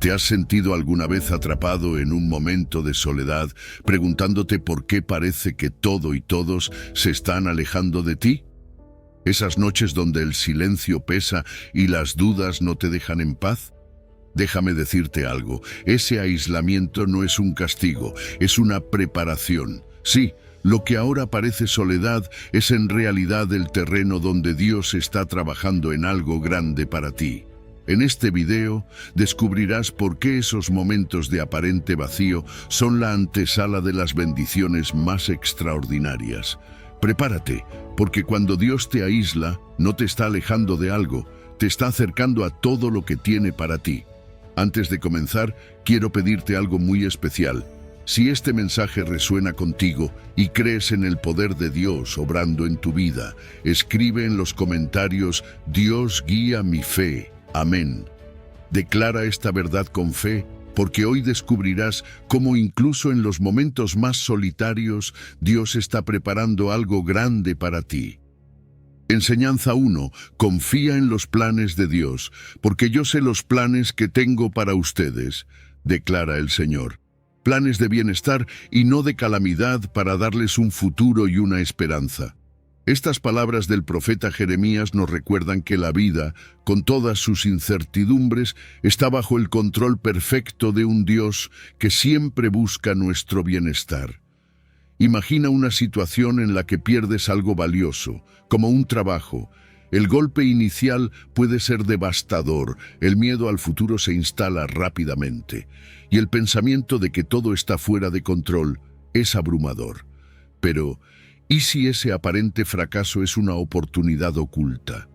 ¿Te has sentido alguna vez atrapado en un momento de soledad, preguntándote por qué parece que todo y todos se están alejando de ti? ¿Esas noches donde el silencio pesa y las dudas no te dejan en paz? Déjame decirte algo, ese aislamiento no es un castigo, es una preparación. Sí, lo que ahora parece soledad es en realidad el terreno donde Dios está trabajando en algo grande para ti. En este video descubrirás por qué esos momentos de aparente vacío son la antesala de las bendiciones más extraordinarias. Prepárate, porque cuando Dios te aísla, no te está alejando de algo, te está acercando a todo lo que tiene para ti. Antes de comenzar, quiero pedirte algo muy especial. Si este mensaje resuena contigo y crees en el poder de Dios obrando en tu vida, escribe en los comentarios: Dios guía mi fe. Amén. Declara esta verdad con fe, porque hoy descubrirás cómo incluso en los momentos más solitarios Dios está preparando algo grande para ti. Enseñanza 1. Confía en los planes de Dios, porque yo sé los planes que tengo para ustedes, declara el Señor. Planes de bienestar y no de calamidad, para darles un futuro y una esperanza. Estas palabras del profeta Jeremías nos recuerdan que la vida, con todas sus incertidumbres, está bajo el control perfecto de un Dios que siempre busca nuestro bienestar. Imagina una situación en la que pierdes algo valioso, como un trabajo. El golpe inicial puede ser devastador, el miedo al futuro se instala rápidamente, y el pensamiento de que todo está fuera de control es abrumador. Pero, ¿y si ese aparente fracaso es una oportunidad oculta?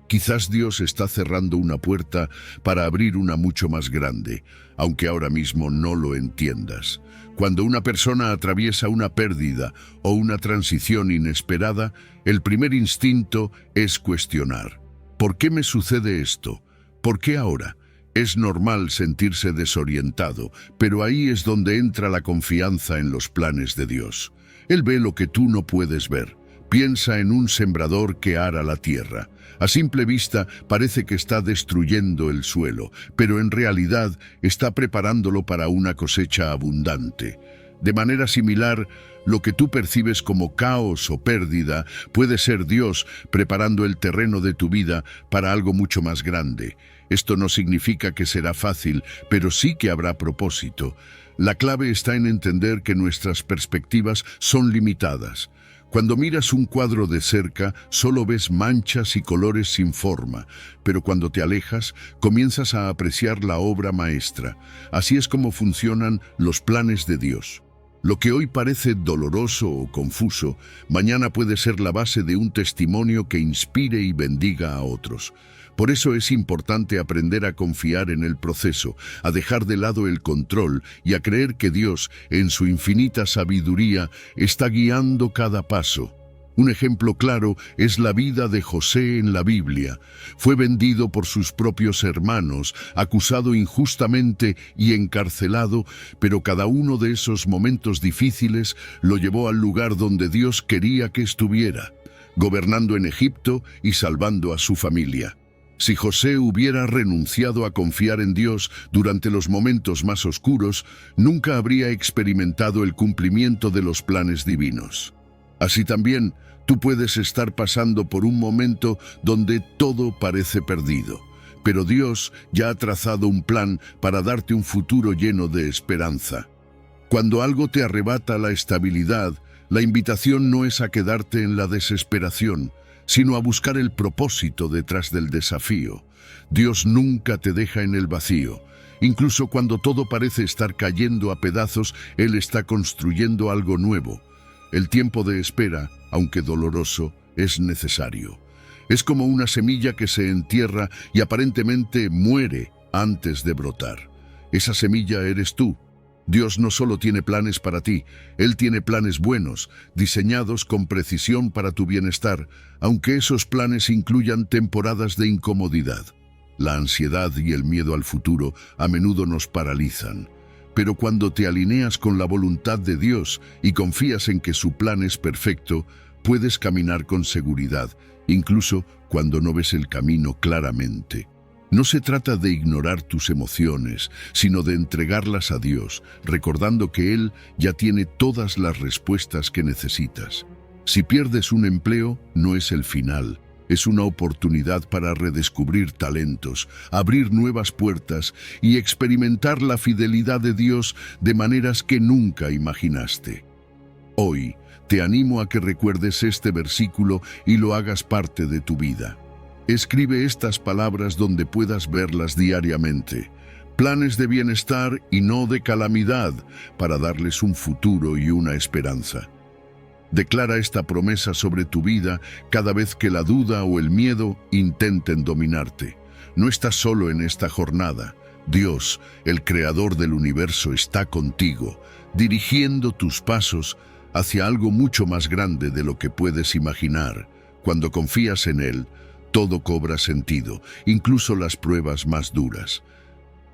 Quizás Dios está cerrando una puerta para abrir una mucho más grande, aunque ahora mismo no lo entiendas. Cuando una persona atraviesa una pérdida o una transición inesperada, el primer instinto es cuestionar. ¿Por qué me sucede esto? ¿Por qué ahora? Es normal sentirse desorientado, pero ahí es donde entra la confianza en los planes de Dios. Él ve lo que tú no puedes ver. Piensa en un sembrador que ara la tierra. A simple vista parece que está destruyendo el suelo, pero en realidad está preparándolo para una cosecha abundante. De manera similar, lo que tú percibes como caos o pérdida puede ser Dios preparando el terreno de tu vida para algo mucho más grande. Esto no significa que será fácil, pero sí que habrá propósito. La clave está en entender que nuestras perspectivas son limitadas. Cuando miras un cuadro de cerca, solo ves manchas y colores sin forma, pero cuando te alejas, comienzas a apreciar la obra maestra. Así es como funcionan los planes de Dios. Lo que hoy parece doloroso o confuso, mañana puede ser la base de un testimonio que inspire y bendiga a otros. Por eso es importante aprender a confiar en el proceso, a dejar de lado el control y a creer que Dios, en su infinita sabiduría, está guiando cada paso. Un ejemplo claro es la vida de José en la Biblia. Fue vendido por sus propios hermanos, acusado injustamente y encarcelado, pero cada uno de esos momentos difíciles lo llevó al lugar donde Dios quería que estuviera, gobernando en Egipto y salvando a su familia. Si José hubiera renunciado a confiar en Dios durante los momentos más oscuros, nunca habría experimentado el cumplimiento de los planes divinos. Así también, tú puedes estar pasando por un momento donde todo parece perdido, pero Dios ya ha trazado un plan para darte un futuro lleno de esperanza. Cuando algo te arrebata la estabilidad, la invitación no es a quedarte en la desesperación, sino a buscar el propósito detrás del desafío. Dios nunca te deja en el vacío. Incluso cuando todo parece estar cayendo a pedazos, Él está construyendo algo nuevo. El tiempo de espera, aunque doloroso, es necesario. Es como una semilla que se entierra y aparentemente muere antes de brotar. Esa semilla eres tú. Dios no solo tiene planes para ti, Él tiene planes buenos, diseñados con precisión para tu bienestar, aunque esos planes incluyan temporadas de incomodidad. La ansiedad y el miedo al futuro a menudo nos paralizan. Pero cuando te alineas con la voluntad de Dios y confías en que su plan es perfecto, puedes caminar con seguridad, incluso cuando no ves el camino claramente. No se trata de ignorar tus emociones, sino de entregarlas a Dios, recordando que Él ya tiene todas las respuestas que necesitas. Si pierdes un empleo, no es el final. Es una oportunidad para redescubrir talentos, abrir nuevas puertas y experimentar la fidelidad de Dios de maneras que nunca imaginaste. Hoy, te animo a que recuerdes este versículo y lo hagas parte de tu vida. Escribe estas palabras donde puedas verlas diariamente. Planes de bienestar y no de calamidad, para darles un futuro y una esperanza. Declara esta promesa sobre tu vida cada vez que la duda o el miedo intenten dominarte. No estás solo en esta jornada. Dios, el creador del universo, está contigo, dirigiendo tus pasos hacia algo mucho más grande de lo que puedes imaginar. Cuando confías en Él, todo cobra sentido, incluso las pruebas más duras.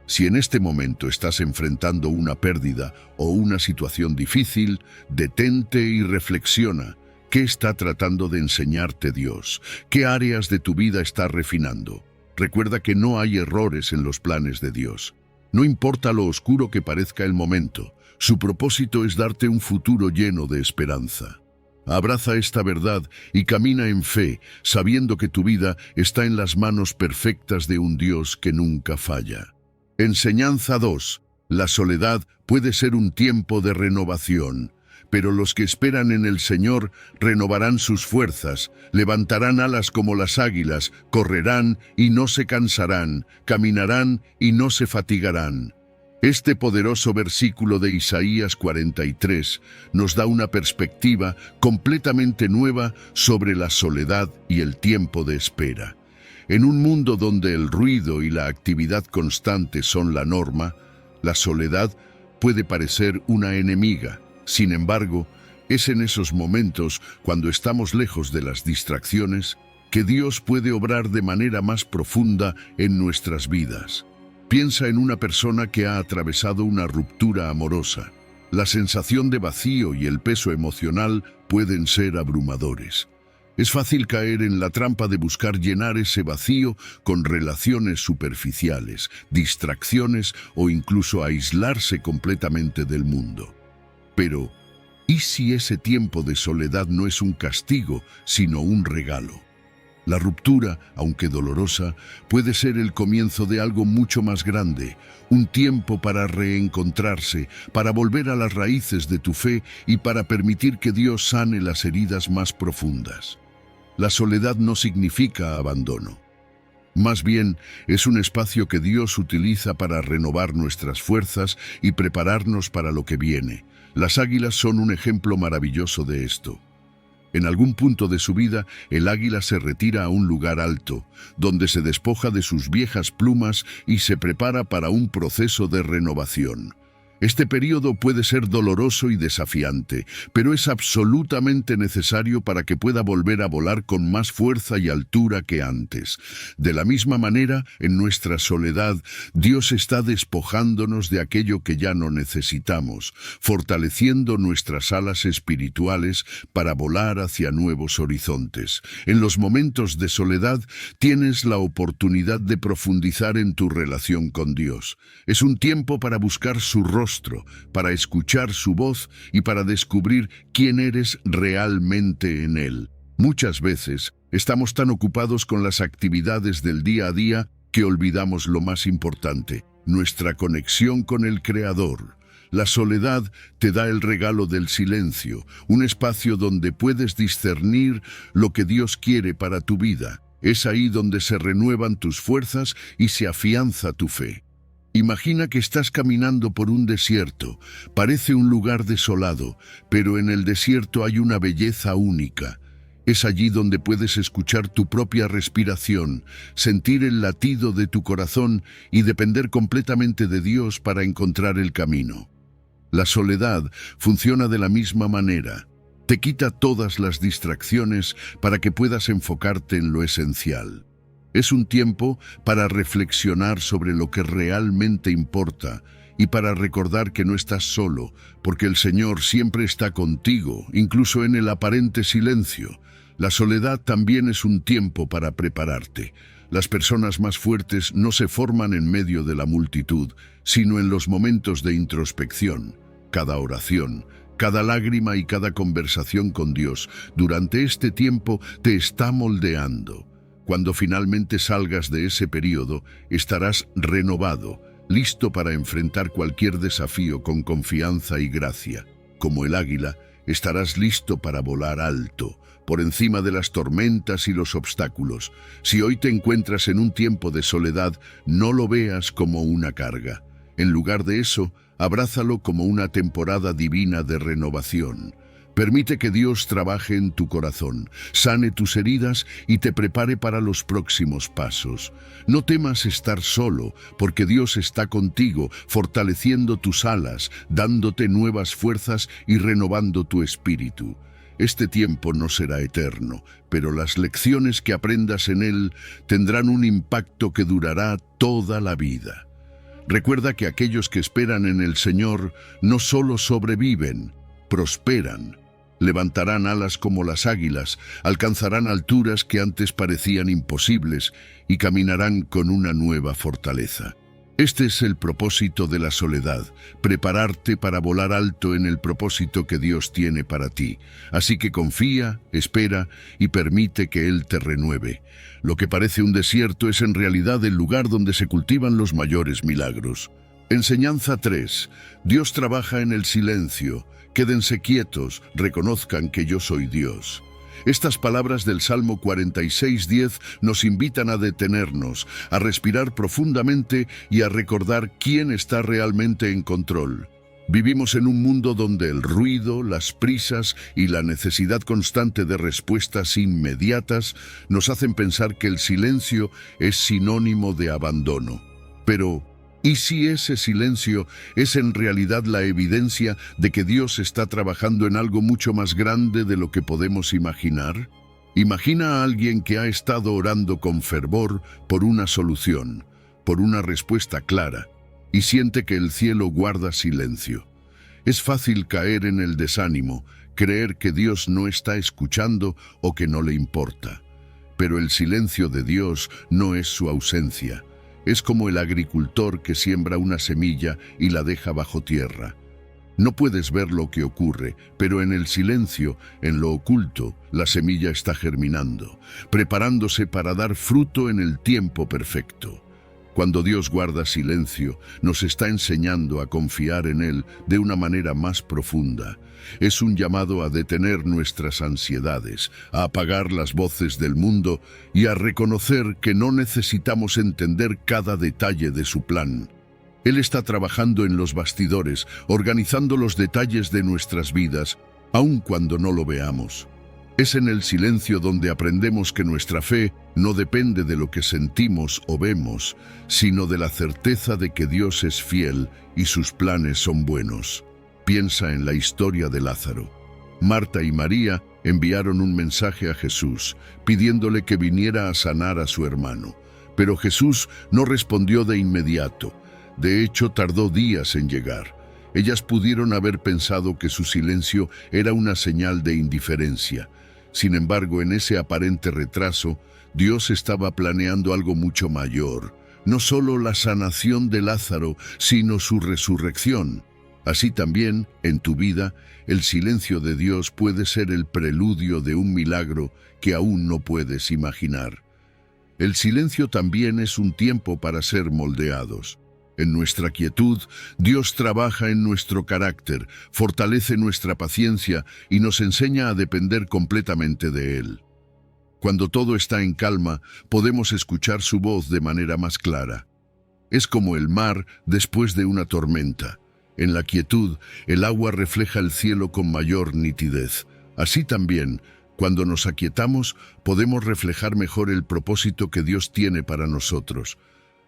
Si en este momento estás enfrentando una pérdida o una situación difícil, detente y reflexiona. ¿Qué está tratando de enseñarte Dios? ¿Qué áreas de tu vida está refinando? Recuerda que no hay errores en los planes de Dios. No importa lo oscuro que parezca el momento, su propósito es darte un futuro lleno de esperanza. Abraza esta verdad y camina en fe, sabiendo que tu vida está en las manos perfectas de un Dios que nunca falla. Enseñanza 2. La soledad puede ser un tiempo de renovación, pero los que esperan en el Señor renovarán sus fuerzas, levantarán alas como las águilas, correrán y no se cansarán, caminarán y no se fatigarán. Este poderoso versículo de Isaías 43 nos da una perspectiva completamente nueva sobre la soledad y el tiempo de espera. En un mundo donde el ruido y la actividad constante son la norma, la soledad puede parecer una enemiga. Sin embargo, es en esos momentos, cuando estamos lejos de las distracciones, que Dios puede obrar de manera más profunda en nuestras vidas. Piensa en una persona que ha atravesado una ruptura amorosa. La sensación de vacío y el peso emocional pueden ser abrumadores. Es fácil caer en la trampa de buscar llenar ese vacío con relaciones superficiales, distracciones o incluso aislarse completamente del mundo. Pero, ¿y si ese tiempo de soledad no es un castigo, sino un regalo? La ruptura, aunque dolorosa, puede ser el comienzo de algo mucho más grande, un tiempo para reencontrarse, para volver a las raíces de tu fe y para permitir que Dios sane las heridas más profundas. La soledad no significa abandono. Más bien, es un espacio que Dios utiliza para renovar nuestras fuerzas y prepararnos para lo que viene. Las águilas son un ejemplo maravilloso de esto. En algún punto de su vida, el águila se retira a un lugar alto, donde se despoja de sus viejas plumas y se prepara para un proceso de renovación. Este periodo puede ser doloroso y desafiante, pero es absolutamente necesario para que pueda volver a volar con más fuerza y altura que antes. De la misma manera, en nuestra soledad, Dios está despojándonos de aquello que ya no necesitamos, fortaleciendo nuestras alas espirituales para volar hacia nuevos horizontes. En los momentos de soledad, tienes la oportunidad de profundizar en tu relación con Dios. Es un tiempo para buscar su rostro, para escuchar su voz y para descubrir quién eres realmente en Él. Muchas veces estamos tan ocupados con las actividades del día a día que olvidamos lo más importante, nuestra conexión con el Creador. La soledad te da el regalo del silencio, un espacio donde puedes discernir lo que Dios quiere para tu vida. Es ahí donde se renuevan tus fuerzas y se afianza tu fe. Imagina que estás caminando por un desierto. Parece un lugar desolado, pero en el desierto hay una belleza única. Es allí donde puedes escuchar tu propia respiración, sentir el latido de tu corazón y depender completamente de Dios para encontrar el camino. La soledad funciona de la misma manera. Te quita todas las distracciones para que puedas enfocarte en lo esencial. Es un tiempo para reflexionar sobre lo que realmente importa y para recordar que no estás solo, porque el Señor siempre está contigo, incluso en el aparente silencio. La soledad también es un tiempo para prepararte. Las personas más fuertes no se forman en medio de la multitud, sino en los momentos de introspección. Cada oración, cada lágrima y cada conversación con Dios durante este tiempo te está moldeando. Cuando finalmente salgas de ese periodo, estarás renovado, listo para enfrentar cualquier desafío con confianza y gracia. Como el águila, estarás listo para volar alto, por encima de las tormentas y los obstáculos. Si hoy te encuentras en un tiempo de soledad, no lo veas como una carga. En lugar de eso, abrázalo como una temporada divina de renovación. Permite que Dios trabaje en tu corazón, sane tus heridas y te prepare para los próximos pasos. No temas estar solo, porque Dios está contigo, fortaleciendo tus alas, dándote nuevas fuerzas y renovando tu espíritu. Este tiempo no será eterno, pero las lecciones que aprendas en él tendrán un impacto que durará toda la vida. Recuerda que aquellos que esperan en el Señor no solo sobreviven, prosperan. Levantarán alas como las águilas, alcanzarán alturas que antes parecían imposibles y caminarán con una nueva fortaleza. Este es el propósito de la soledad, prepararte para volar alto en el propósito que Dios tiene para ti. Así que confía, espera y permite que Él te renueve. Lo que parece un desierto es en realidad el lugar donde se cultivan los mayores milagros. Enseñanza 3. Dios trabaja en el silencio. Quédense quietos, reconozcan que yo soy Dios. Estas palabras del Salmo 46:10 nos invitan a detenernos, a respirar profundamente y a recordar quién está realmente en control. Vivimos en un mundo donde el ruido, las prisas y la necesidad constante de respuestas inmediatas nos hacen pensar que el silencio es sinónimo de abandono. Pero, ¿y si ese silencio es en realidad la evidencia de que Dios está trabajando en algo mucho más grande de lo que podemos imaginar? Imagina a alguien que ha estado orando con fervor por una solución, por una respuesta clara, y siente que el cielo guarda silencio. Es fácil caer en el desánimo, creer que Dios no está escuchando o que no le importa. Pero el silencio de Dios no es su ausencia. Es como el agricultor que siembra una semilla y la deja bajo tierra. No puedes ver lo que ocurre, pero en el silencio, en lo oculto, la semilla está germinando, preparándose para dar fruto en el tiempo perfecto. Cuando Dios guarda silencio, nos está enseñando a confiar en Él de una manera más profunda. Es un llamado a detener nuestras ansiedades, a apagar las voces del mundo y a reconocer que no necesitamos entender cada detalle de su plan. Él está trabajando en los bastidores, organizando los detalles de nuestras vidas, aun cuando no lo veamos. Es en el silencio donde aprendemos que nuestra fe no depende de lo que sentimos o vemos, sino de la certeza de que Dios es fiel y sus planes son buenos. Piensa en la historia de Lázaro. Marta y María enviaron un mensaje a Jesús, pidiéndole que viniera a sanar a su hermano. Pero Jesús no respondió de inmediato. De hecho, tardó días en llegar. Ellas pudieron haber pensado que su silencio era una señal de indiferencia. Sin embargo, en ese aparente retraso, Dios estaba planeando algo mucho mayor. No solo la sanación de Lázaro, sino su resurrección. Así también, en tu vida, el silencio de Dios puede ser el preludio de un milagro que aún no puedes imaginar. El silencio también es un tiempo para ser moldeados. En nuestra quietud, Dios trabaja en nuestro carácter, fortalece nuestra paciencia y nos enseña a depender completamente de Él. Cuando todo está en calma, podemos escuchar su voz de manera más clara. Es como el mar después de una tormenta. En la quietud, el agua refleja el cielo con mayor nitidez. Así también, cuando nos aquietamos, podemos reflejar mejor el propósito que Dios tiene para nosotros.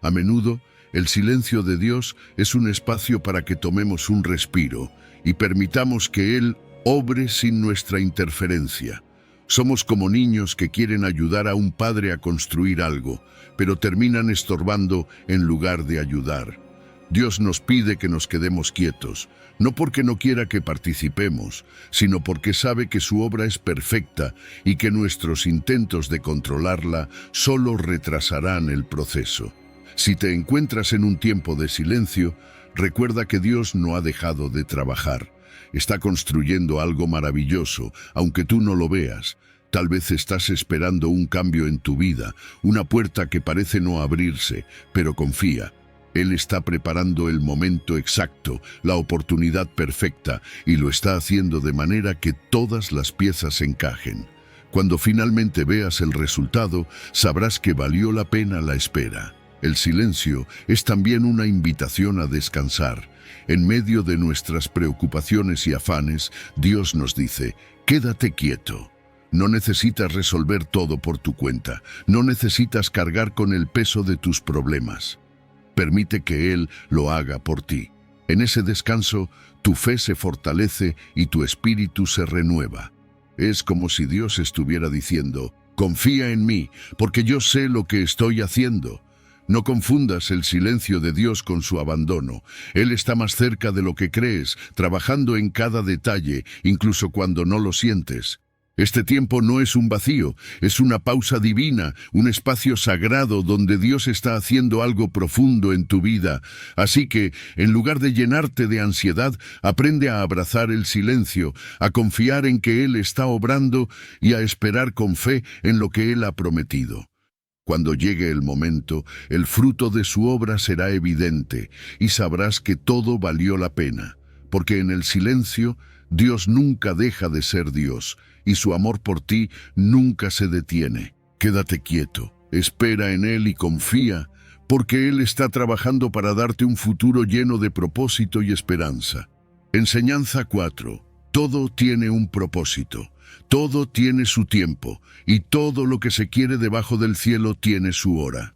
A menudo, el silencio de Dios es un espacio para que tomemos un respiro y permitamos que Él obre sin nuestra interferencia. Somos como niños que quieren ayudar a un padre a construir algo, pero terminan estorbando en lugar de ayudar. Dios nos pide que nos quedemos quietos, no porque no quiera que participemos, sino porque sabe que su obra es perfecta y que nuestros intentos de controlarla solo retrasarán el proceso. Si te encuentras en un tiempo de silencio, recuerda que Dios no ha dejado de trabajar. Está construyendo algo maravilloso, aunque tú no lo veas. Tal vez estás esperando un cambio en tu vida, una puerta que parece no abrirse, pero confía. Él está preparando el momento exacto, la oportunidad perfecta, y lo está haciendo de manera que todas las piezas encajen. Cuando finalmente veas el resultado, sabrás que valió la pena la espera. El silencio es también una invitación a descansar. En medio de nuestras preocupaciones y afanes, Dios nos dice, quédate quieto. No necesitas resolver todo por tu cuenta, no necesitas cargar con el peso de tus problemas. Permite que Él lo haga por ti. En ese descanso, tu fe se fortalece y tu espíritu se renueva. Es como si Dios estuviera diciendo, confía en mí, porque yo sé lo que estoy haciendo. No confundas el silencio de Dios con su abandono. Él está más cerca de lo que crees, trabajando en cada detalle, incluso cuando no lo sientes. Este tiempo no es un vacío, es una pausa divina, un espacio sagrado donde Dios está haciendo algo profundo en tu vida. Así que, en lugar de llenarte de ansiedad, aprende a abrazar el silencio, a confiar en que Él está obrando y a esperar con fe en lo que Él ha prometido. Cuando llegue el momento, el fruto de su obra será evidente y sabrás que todo valió la pena, porque en el silencio Dios nunca deja de ser Dios y su amor por ti nunca se detiene. Quédate quieto, espera en Él y confía, porque Él está trabajando para darte un futuro lleno de propósito y esperanza. Enseñanza 4. Todo tiene un propósito. Todo tiene su tiempo, y todo lo que se quiere debajo del cielo tiene su hora.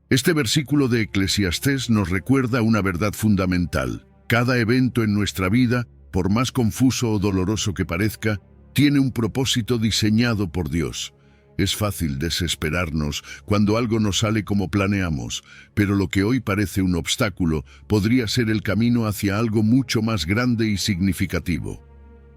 Este versículo de Eclesiastés nos recuerda una verdad fundamental. Cada evento en nuestra vida, por más confuso o doloroso que parezca, tiene un propósito diseñado por Dios. Es fácil desesperarnos cuando algo no sale como planeamos, pero lo que hoy parece un obstáculo podría ser el camino hacia algo mucho más grande y significativo.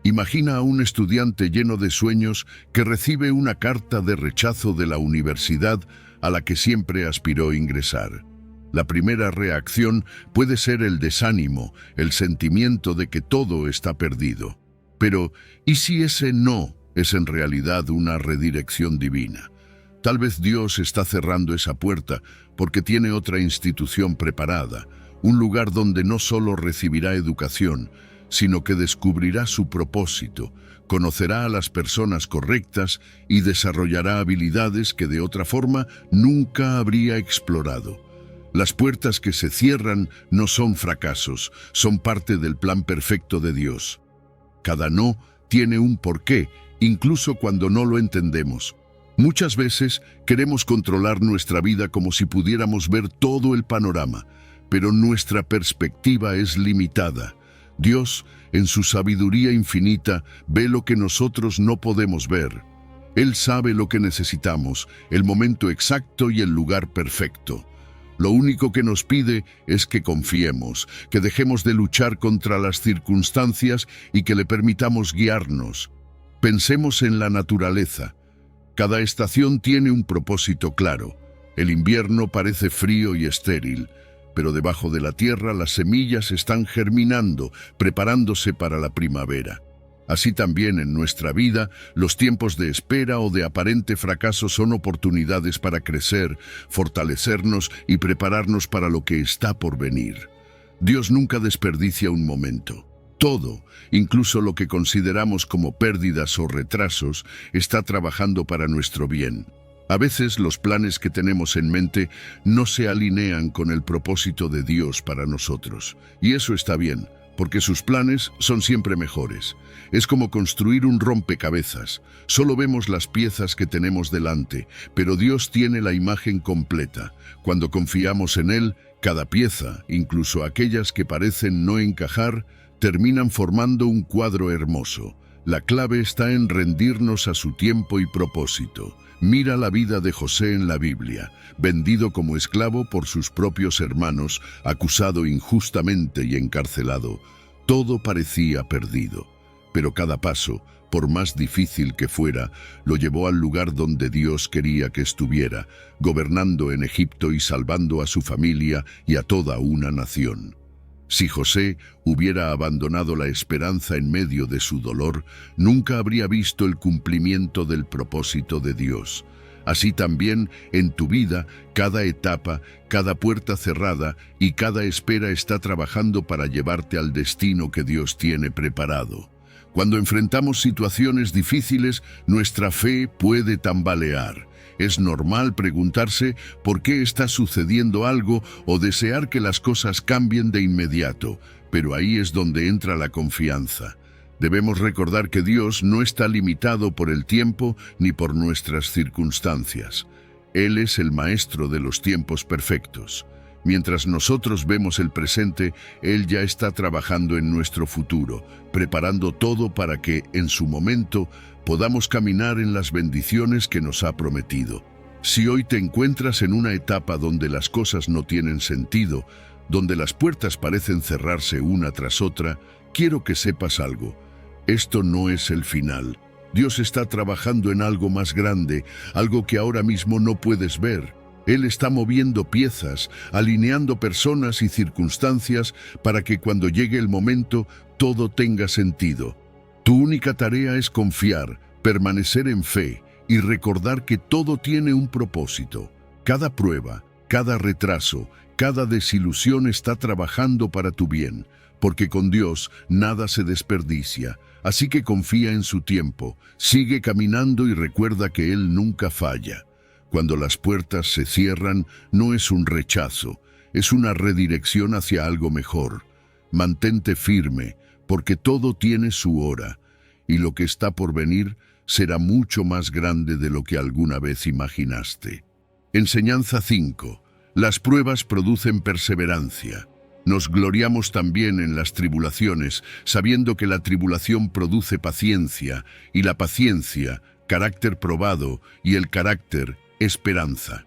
Imagina a un estudiante lleno de sueños que recibe una carta de rechazo de la universidad a la que siempre aspiró ingresar. La primera reacción puede ser el desánimo, el sentimiento de que todo está perdido. Pero, ¿y si ese no es en realidad una redirección divina? Tal vez Dios está cerrando esa puerta porque tiene otra institución preparada, un lugar donde no solo recibirá educación, sino que descubrirá su propósito, conocerá a las personas correctas y desarrollará habilidades que de otra forma nunca habría explorado. Las puertas que se cierran no son fracasos, son parte del plan perfecto de Dios. Cada no tiene un porqué, incluso cuando no lo entendemos. Muchas veces queremos controlar nuestra vida como si pudiéramos ver todo el panorama, pero nuestra perspectiva es limitada. Dios, en su sabiduría infinita, ve lo que nosotros no podemos ver. Él sabe lo que necesitamos, el momento exacto y el lugar perfecto. Lo único que nos pide es que confiemos, que dejemos de luchar contra las circunstancias y que le permitamos guiarnos. Pensemos en la naturaleza. Cada estación tiene un propósito claro. El invierno parece frío y estéril, pero debajo de la tierra las semillas están germinando, preparándose para la primavera. Así también en nuestra vida, los tiempos de espera o de aparente fracaso son oportunidades para crecer, fortalecernos y prepararnos para lo que está por venir. Dios nunca desperdicia un momento. Todo, incluso lo que consideramos como pérdidas o retrasos, está trabajando para nuestro bien. A veces los planes que tenemos en mente no se alinean con el propósito de Dios para nosotros. Y eso está bien, porque sus planes son siempre mejores. Es como construir un rompecabezas. Solo vemos las piezas que tenemos delante, pero Dios tiene la imagen completa. Cuando confiamos en Él, cada pieza, incluso aquellas que parecen no encajar, terminan formando un cuadro hermoso. La clave está en rendirnos a su tiempo y propósito. Mira la vida de José en la Biblia, vendido como esclavo por sus propios hermanos, acusado injustamente y encarcelado. Todo parecía perdido, pero cada paso, por más difícil que fuera, lo llevó al lugar donde Dios quería que estuviera, gobernando en Egipto y salvando a su familia y a toda una nación. Si José hubiera abandonado la esperanza en medio de su dolor, nunca habría visto el cumplimiento del propósito de Dios. Así también, en tu vida, cada etapa, cada puerta cerrada y cada espera está trabajando para llevarte al destino que Dios tiene preparado. Cuando enfrentamos situaciones difíciles, nuestra fe puede tambalear. Es normal preguntarse por qué está sucediendo algo o desear que las cosas cambien de inmediato, pero ahí es donde entra la confianza. Debemos recordar que Dios no está limitado por el tiempo ni por nuestras circunstancias. Él es el maestro de los tiempos perfectos. Mientras nosotros vemos el presente, Él ya está trabajando en nuestro futuro, preparando todo para que, en su momento, podamos caminar en las bendiciones que nos ha prometido. Si hoy te encuentras en una etapa donde las cosas no tienen sentido, donde las puertas parecen cerrarse una tras otra, quiero que sepas algo. Esto no es el final. Dios está trabajando en algo más grande, algo que ahora mismo no puedes ver. Él está moviendo piezas, alineando personas y circunstancias para que cuando llegue el momento todo tenga sentido. Tu única tarea es confiar, permanecer en fe y recordar que todo tiene un propósito. Cada prueba, cada retraso, cada desilusión está trabajando para tu bien, porque con Dios nada se desperdicia. Así que confía en su tiempo, sigue caminando y recuerda que Él nunca falla. Cuando las puertas se cierran, no es un rechazo, es una redirección hacia algo mejor. Mantente firme, porque todo tiene su hora, y lo que está por venir será mucho más grande de lo que alguna vez imaginaste. Enseñanza 5. Las pruebas producen perseverancia. Nos gloriamos también en las tribulaciones, sabiendo que la tribulación produce paciencia, y la paciencia, carácter probado, y el carácter, esperanza.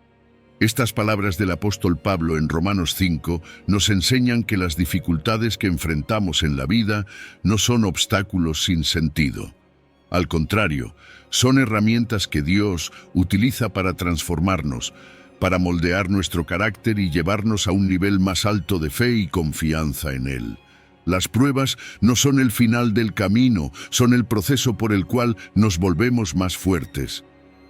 Estas palabras del apóstol Pablo en Romanos 5 nos enseñan que las dificultades que enfrentamos en la vida no son obstáculos sin sentido. Al contrario, son herramientas que Dios utiliza para transformarnos, para moldear nuestro carácter y llevarnos a un nivel más alto de fe y confianza en Él. Las pruebas no son el final del camino, son el proceso por el cual nos volvemos más fuertes.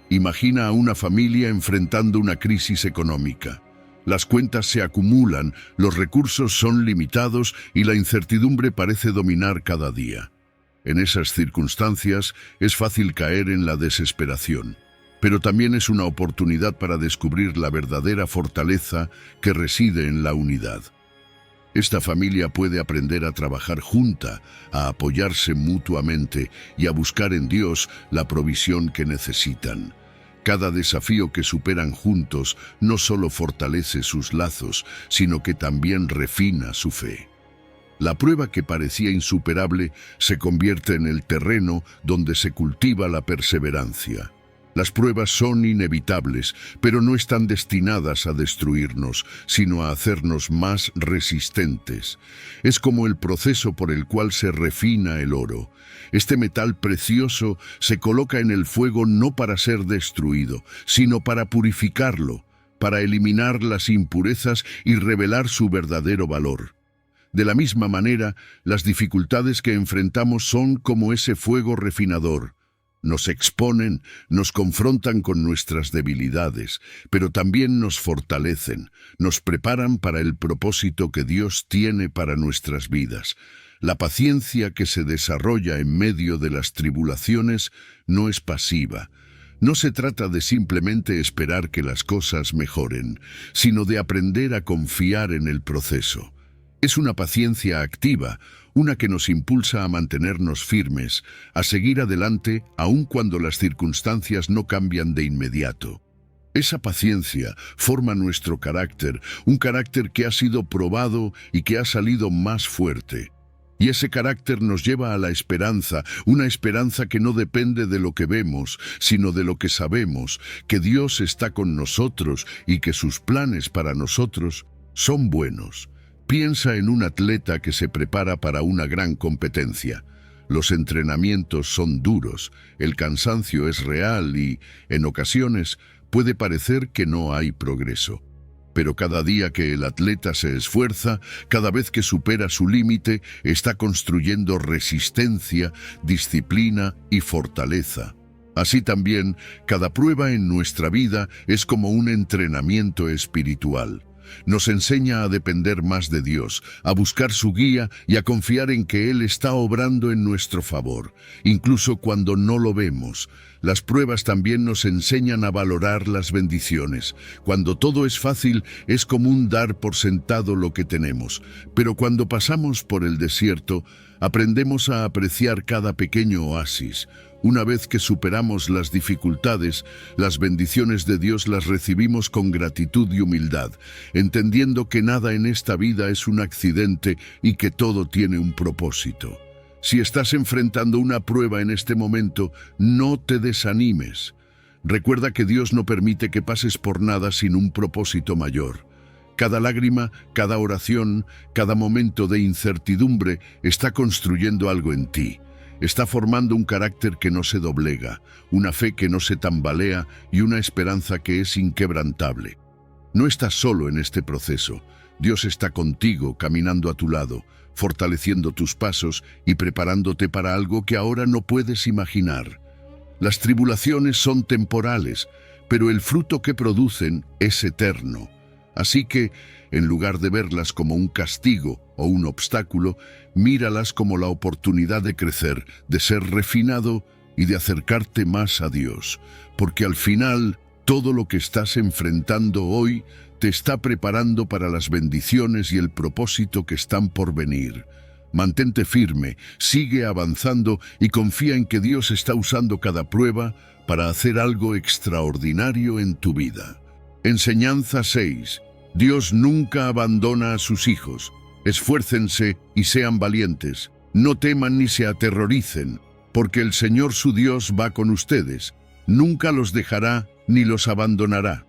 Imagina a una familia enfrentando una crisis económica. Las cuentas se acumulan, los recursos son limitados y la incertidumbre parece dominar cada día. En esas circunstancias es fácil caer en la desesperación, pero también es una oportunidad para descubrir la verdadera fortaleza que reside en la unidad. Esta familia puede aprender a trabajar junta, a apoyarse mutuamente y a buscar en Dios la provisión que necesitan. Cada desafío que superan juntos no solo fortalece sus lazos, sino que también refina su fe. La prueba que parecía insuperable se convierte en el terreno donde se cultiva la perseverancia. Las pruebas son inevitables, pero no están destinadas a destruirnos, sino a hacernos más resistentes. Es como el proceso por el cual se refina el oro. Este metal precioso se coloca en el fuego no para ser destruido, sino para purificarlo, para eliminar las impurezas y revelar su verdadero valor. De la misma manera, las dificultades que enfrentamos son como ese fuego refinador. Nos exponen, nos confrontan con nuestras debilidades, pero también nos fortalecen, nos preparan para el propósito que Dios tiene para nuestras vidas. La paciencia que se desarrolla en medio de las tribulaciones no es pasiva. No se trata de simplemente esperar que las cosas mejoren, sino de aprender a confiar en el proceso. Es una paciencia activa, una que nos impulsa a mantenernos firmes, a seguir adelante aun cuando las circunstancias no cambian de inmediato. Esa paciencia forma nuestro carácter, un carácter que ha sido probado y que ha salido más fuerte. Y ese carácter nos lleva a la esperanza, una esperanza que no depende de lo que vemos, sino de lo que sabemos, que Dios está con nosotros y que sus planes para nosotros son buenos. Piensa en un atleta que se prepara para una gran competencia. Los entrenamientos son duros, el cansancio es real y, en ocasiones, puede parecer que no hay progreso. Pero cada día que el atleta se esfuerza, cada vez que supera su límite, está construyendo resistencia, disciplina y fortaleza. Así también, cada prueba en nuestra vida es como un entrenamiento espiritual. Nos enseña a depender más de Dios, a buscar su guía y a confiar en que Él está obrando en nuestro favor, incluso cuando no lo vemos. Las pruebas también nos enseñan a valorar las bendiciones. Cuando todo es fácil, es común dar por sentado lo que tenemos, pero cuando pasamos por el desierto, aprendemos a apreciar cada pequeño oasis. Una vez que superamos las dificultades, las bendiciones de Dios las recibimos con gratitud y humildad, entendiendo que nada en esta vida es un accidente y que todo tiene un propósito. Si estás enfrentando una prueba en este momento, no te desanimes. Recuerda que Dios no permite que pases por nada sin un propósito mayor. Cada lágrima, cada oración, cada momento de incertidumbre está construyendo algo en ti. Está formando un carácter que no se doblega, una fe que no se tambalea y una esperanza que es inquebrantable. No estás solo en este proceso. Dios está contigo, caminando a tu lado, fortaleciendo tus pasos y preparándote para algo que ahora no puedes imaginar. Las tribulaciones son temporales, pero el fruto que producen es eterno. Así que, en lugar de verlas como un castigo o un obstáculo, míralas como la oportunidad de crecer, de ser refinado y de acercarte más a Dios. Porque al final, todo lo que estás enfrentando hoy te está preparando para las bendiciones y el propósito que están por venir. Mantente firme, sigue avanzando y confía en que Dios está usando cada prueba para hacer algo extraordinario en tu vida. Enseñanza 6. Dios nunca abandona a sus hijos. Esfuércense y sean valientes. No teman ni se aterroricen, porque el Señor su Dios va con ustedes. Nunca los dejará ni los abandonará.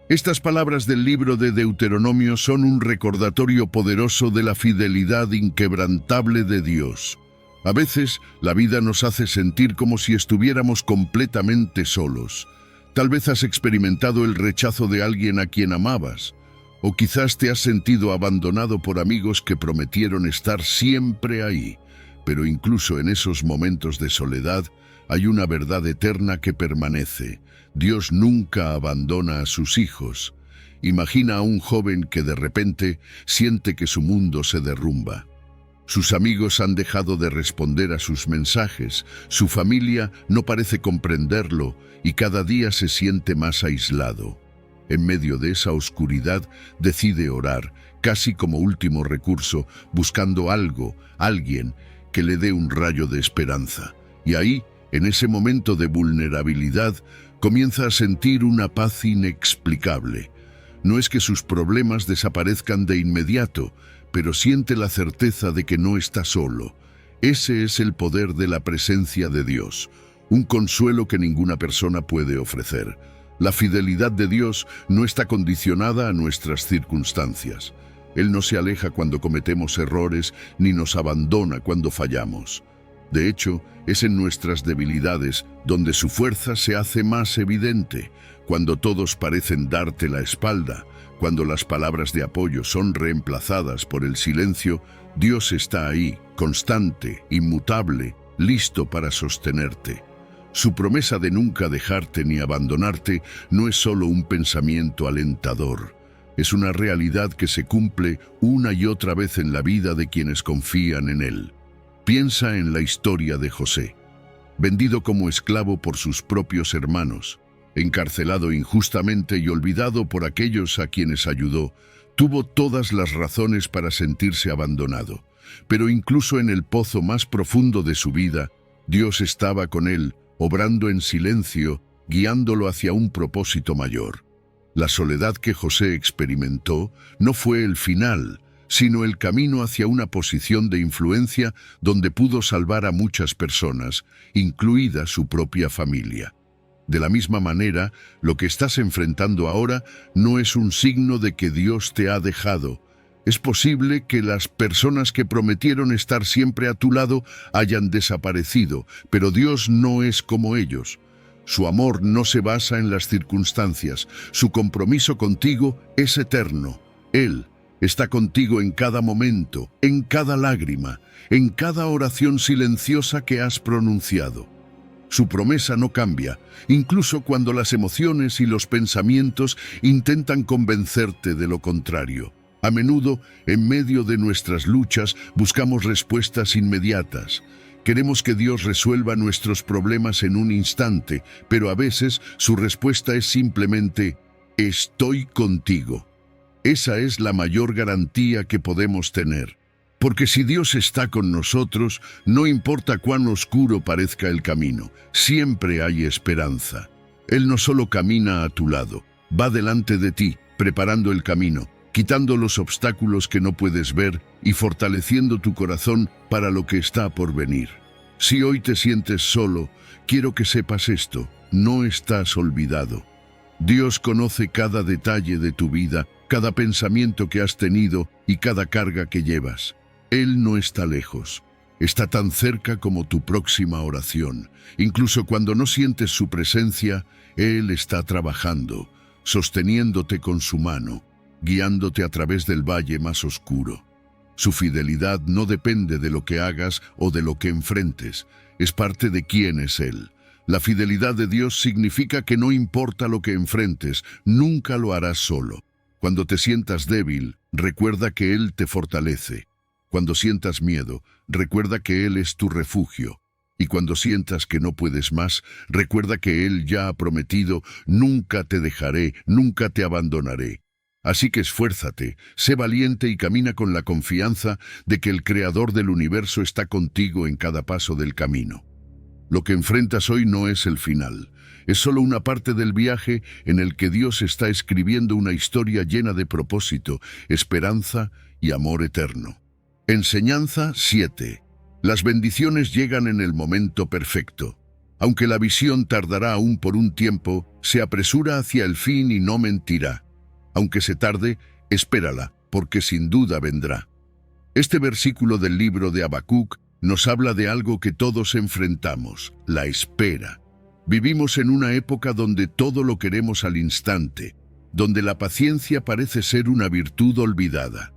Estas palabras del libro de Deuteronomio son un recordatorio poderoso de la fidelidad inquebrantable de Dios. A veces, la vida nos hace sentir como si estuviéramos completamente solos. Tal vez has experimentado el rechazo de alguien a quien amabas, o quizás te has sentido abandonado por amigos que prometieron estar siempre ahí. Pero incluso en esos momentos de soledad, hay una verdad eterna que permanece. Dios nunca abandona a sus hijos. Imagina a un joven que de repente siente que su mundo se derrumba. Sus amigos han dejado de responder a sus mensajes, su familia no parece comprenderlo y cada día se siente más aislado. En medio de esa oscuridad, decide orar, casi como último recurso, buscando algo, alguien, que le dé un rayo de esperanza. Y ahí, en ese momento de vulnerabilidad, comienza a sentir una paz inexplicable. No es que sus problemas desaparezcan de inmediato, pero siente la certeza de que no está solo. Ese es el poder de la presencia de Dios, un consuelo que ninguna persona puede ofrecer. La fidelidad de Dios no está condicionada a nuestras circunstancias. Él no se aleja cuando cometemos errores ni nos abandona cuando fallamos. De hecho, es en nuestras debilidades donde su fuerza se hace más evidente, cuando todos parecen darte la espalda, cuando las palabras de apoyo son reemplazadas por el silencio. Dios está ahí, constante, inmutable, listo para sostenerte. Su promesa de nunca dejarte ni abandonarte no es solo un pensamiento alentador. Es una realidad que se cumple una y otra vez en la vida de quienes confían en Él. Piensa en la historia de José. Vendido como esclavo por sus propios hermanos, encarcelado injustamente y olvidado por aquellos a quienes ayudó, tuvo todas las razones para sentirse abandonado. Pero incluso en el pozo más profundo de su vida, Dios estaba con él, obrando en silencio, guiándolo hacia un propósito mayor. La soledad que José experimentó no fue el final, sino el camino hacia una posición de influencia donde pudo salvar a muchas personas, incluida su propia familia. De la misma manera, lo que estás enfrentando ahora no es un signo de que Dios te ha dejado. Es posible que las personas que prometieron estar siempre a tu lado hayan desaparecido, pero Dios no es como ellos. Su amor no se basa en las circunstancias. Su compromiso contigo es eterno. Él está contigo en cada momento, en cada lágrima, en cada oración silenciosa que has pronunciado. Su promesa no cambia, incluso cuando las emociones y los pensamientos intentan convencerte de lo contrario. A menudo, en medio de nuestras luchas, buscamos respuestas inmediatas. Queremos que Dios resuelva nuestros problemas en un instante, pero a veces su respuesta es simplemente, estoy contigo. Esa es la mayor garantía que podemos tener. Porque si Dios está con nosotros, no importa cuán oscuro parezca el camino, siempre hay esperanza. Él no solo camina a tu lado, va delante de ti, preparando el camino, quitando los obstáculos que no puedes ver y fortaleciendo tu corazón para lo que está por venir. Si hoy te sientes solo, quiero que sepas esto, no estás olvidado. Dios conoce cada detalle de tu vida, cada pensamiento que has tenido y cada carga que llevas. Él no está lejos, está tan cerca como tu próxima oración. Incluso cuando no sientes su presencia, Él está trabajando, sosteniéndote con su mano, guiándote a través del valle más oscuro. Su fidelidad no depende de lo que hagas o de lo que enfrentes, es parte de quién es Él. La fidelidad de Dios significa que no importa lo que enfrentes, nunca lo harás solo. Cuando te sientas débil, recuerda que Él te fortalece. Cuando sientas miedo, recuerda que Él es tu refugio. Y cuando sientas que no puedes más, recuerda que Él ya ha prometido, nunca te dejaré, nunca te abandonaré. Así que esfuérzate, sé valiente y camina con la confianza de que el Creador del universo está contigo en cada paso del camino. Lo que enfrentas hoy no es el final, es solo una parte del viaje en el que Dios está escribiendo una historia llena de propósito, esperanza y amor eterno. Enseñanza 7. Las bendiciones llegan en el momento perfecto. Aunque la visión tardará aún por un tiempo, se apresura hacia el fin y no mentirá. Aunque se tarde, espérala, porque sin duda vendrá. Este versículo del libro de Habacuc nos habla de algo que todos enfrentamos, la espera. Vivimos en una época donde todo lo queremos al instante, donde la paciencia parece ser una virtud olvidada.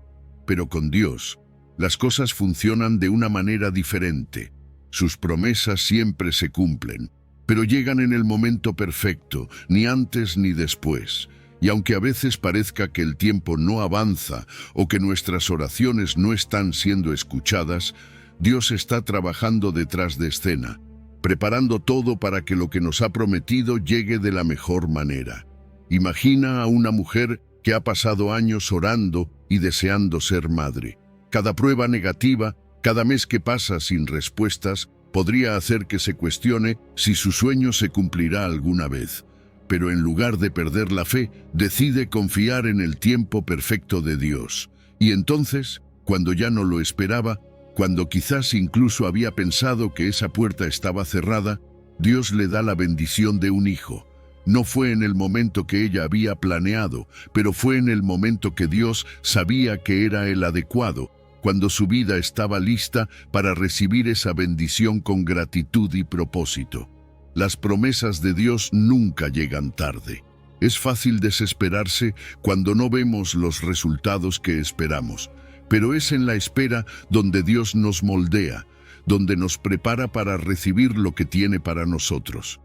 Pero con Dios, las cosas funcionan de una manera diferente. Sus promesas siempre se cumplen, pero llegan en el momento perfecto, ni antes ni después. Y aunque a veces parezca que el tiempo no avanza o que nuestras oraciones no están siendo escuchadas, Dios está trabajando detrás de escena, preparando todo para que lo que nos ha prometido llegue de la mejor manera. Imagina a una mujer que ha pasado años orando y deseando ser madre. Cada prueba negativa, cada mes que pasa sin respuestas, podría hacer que se cuestione si su sueño se cumplirá alguna vez. Pero en lugar de perder la fe, decide confiar en el tiempo perfecto de Dios. Y entonces, cuando ya no lo esperaba, cuando quizás incluso había pensado que esa puerta estaba cerrada, Dios le da la bendición de un hijo. No fue en el momento que ella había planeado, pero fue en el momento que Dios sabía que era el adecuado, cuando su vida estaba lista para recibir esa bendición con gratitud y propósito. Las promesas de Dios nunca llegan tarde. Es fácil desesperarse cuando no vemos los resultados que esperamos, pero es en la espera donde Dios nos moldea, donde nos prepara para recibir lo que tiene para nosotros.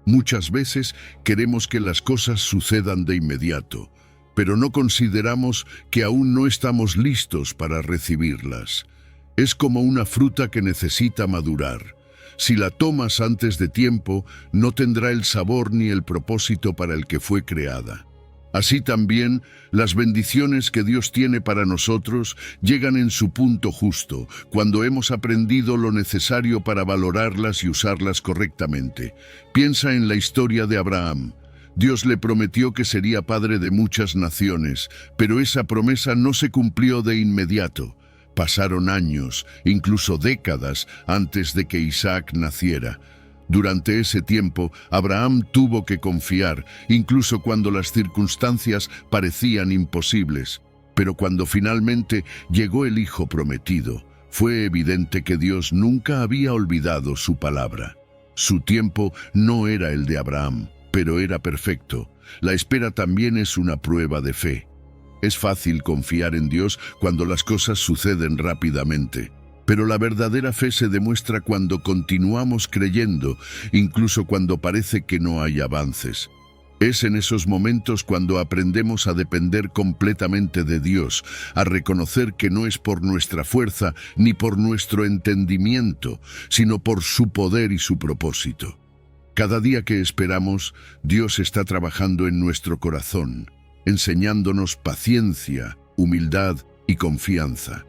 Muchas veces queremos que las cosas sucedan de inmediato, pero no consideramos que aún no estamos listos para recibirlas. Es como una fruta que necesita madurar. Si la tomas antes de tiempo, no tendrá el sabor ni el propósito para el que fue creada. Así también, las bendiciones que Dios tiene para nosotros llegan en su punto justo, cuando hemos aprendido lo necesario para valorarlas y usarlas correctamente. Piensa en la historia de Abraham. Dios le prometió que sería padre de muchas naciones, pero esa promesa no se cumplió de inmediato. Pasaron años, incluso décadas, antes de que Isaac naciera. Durante ese tiempo, Abraham tuvo que confiar, incluso cuando las circunstancias parecían imposibles. Pero cuando finalmente llegó el hijo prometido, fue evidente que Dios nunca había olvidado su palabra. Su tiempo no era el de Abraham, pero era perfecto. La espera también es una prueba de fe. Es fácil confiar en Dios cuando las cosas suceden rápidamente, pero la verdadera fe se demuestra cuando continuamos creyendo, incluso cuando parece que no hay avances. Es en esos momentos cuando aprendemos a depender completamente de Dios, a reconocer que no es por nuestra fuerza ni por nuestro entendimiento, sino por su poder y su propósito. Cada día que esperamos, Dios está trabajando en nuestro corazón, enseñándonos paciencia, humildad y confianza.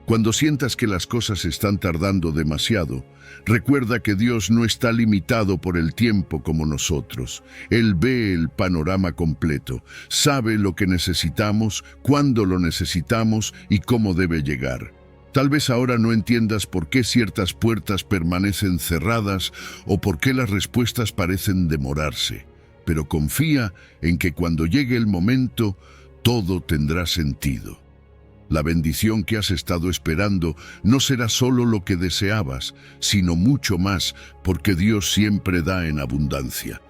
Cuando sientas que las cosas están tardando demasiado, recuerda que Dios no está limitado por el tiempo como nosotros. Él ve el panorama completo, sabe lo que necesitamos, cuándo lo necesitamos y cómo debe llegar. Tal vez ahora no entiendas por qué ciertas puertas permanecen cerradas o por qué las respuestas parecen demorarse, pero confía en que cuando llegue el momento, todo tendrá sentido. La bendición que has estado esperando no será solo lo que deseabas, sino mucho más, porque Dios siempre da en abundancia.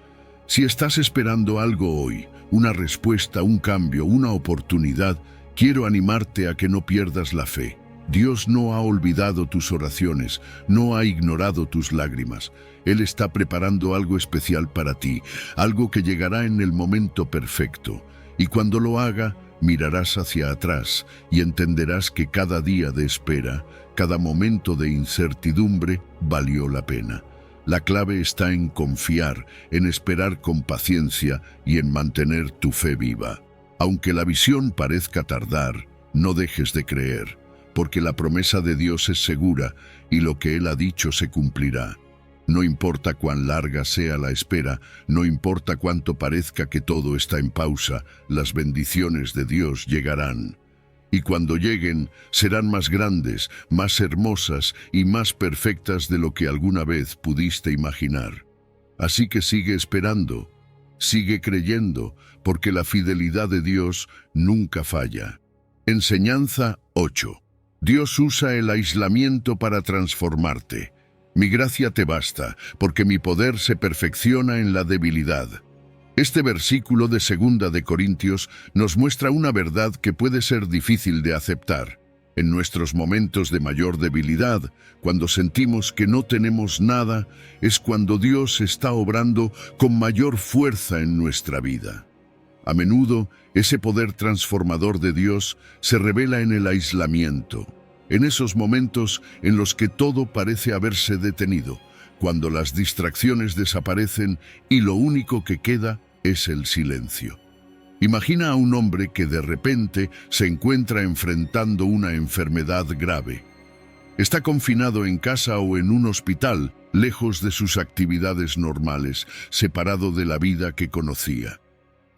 Si estás esperando algo hoy, una respuesta, un cambio, una oportunidad, quiero animarte a que no pierdas la fe. Dios no ha olvidado tus oraciones, no ha ignorado tus lágrimas. Él está preparando algo especial para ti, algo que llegará en el momento perfecto. Y cuando lo haga, mirarás hacia atrás y entenderás que cada día de espera, cada momento de incertidumbre, valió la pena. La clave está en confiar, en esperar con paciencia y en mantener tu fe viva. Aunque la visión parezca tardar, no dejes de creer, porque la promesa de Dios es segura y lo que Él ha dicho se cumplirá. No importa cuán larga sea la espera, no importa cuánto parezca que todo está en pausa, las bendiciones de Dios llegarán. Y cuando lleguen, serán más grandes, más hermosas y más perfectas de lo que alguna vez pudiste imaginar. Así que sigue esperando, sigue creyendo, porque la fidelidad de Dios nunca falla. Enseñanza 8. Dios usa el aislamiento para transformarte. Mi gracia te basta, porque mi poder se perfecciona en la debilidad. Este versículo de 2 de Corintios nos muestra una verdad que puede ser difícil de aceptar. En nuestros momentos de mayor debilidad, cuando sentimos que no tenemos nada, es cuando Dios está obrando con mayor fuerza en nuestra vida. A menudo, ese poder transformador de Dios se revela en el aislamiento. En esos momentos en los que todo parece haberse detenido, cuando las distracciones desaparecen y lo único que queda es el silencio. Imagina a un hombre que de repente se encuentra enfrentando una enfermedad grave. Está confinado en casa o en un hospital, lejos de sus actividades normales, separado de la vida que conocía.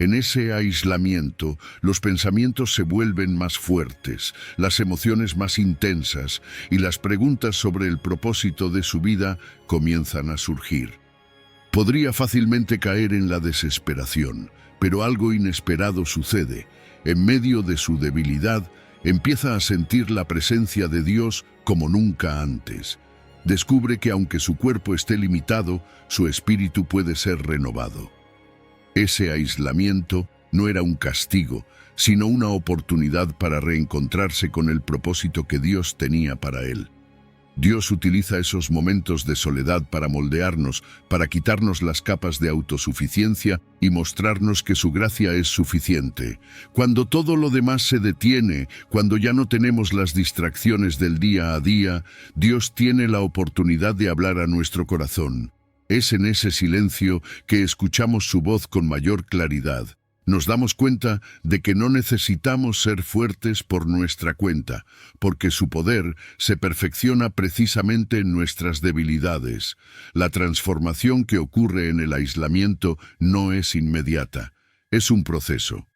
En ese aislamiento, los pensamientos se vuelven más fuertes, las emociones más intensas y las preguntas sobre el propósito de su vida comienzan a surgir. Podría fácilmente caer en la desesperación, pero algo inesperado sucede. En medio de su debilidad, empieza a sentir la presencia de Dios como nunca antes. Descubre que aunque su cuerpo esté limitado, su espíritu puede ser renovado. Ese aislamiento no era un castigo, sino una oportunidad para reencontrarse con el propósito que Dios tenía para él. Dios utiliza esos momentos de soledad para moldearnos, para quitarnos las capas de autosuficiencia y mostrarnos que su gracia es suficiente. Cuando todo lo demás se detiene, cuando ya no tenemos las distracciones del día a día, Dios tiene la oportunidad de hablar a nuestro corazón. Es en ese silencio que escuchamos su voz con mayor claridad. Nos damos cuenta de que no necesitamos ser fuertes por nuestra cuenta, porque su poder se perfecciona precisamente en nuestras debilidades. La transformación que ocurre en el aislamiento no es inmediata, es un proceso.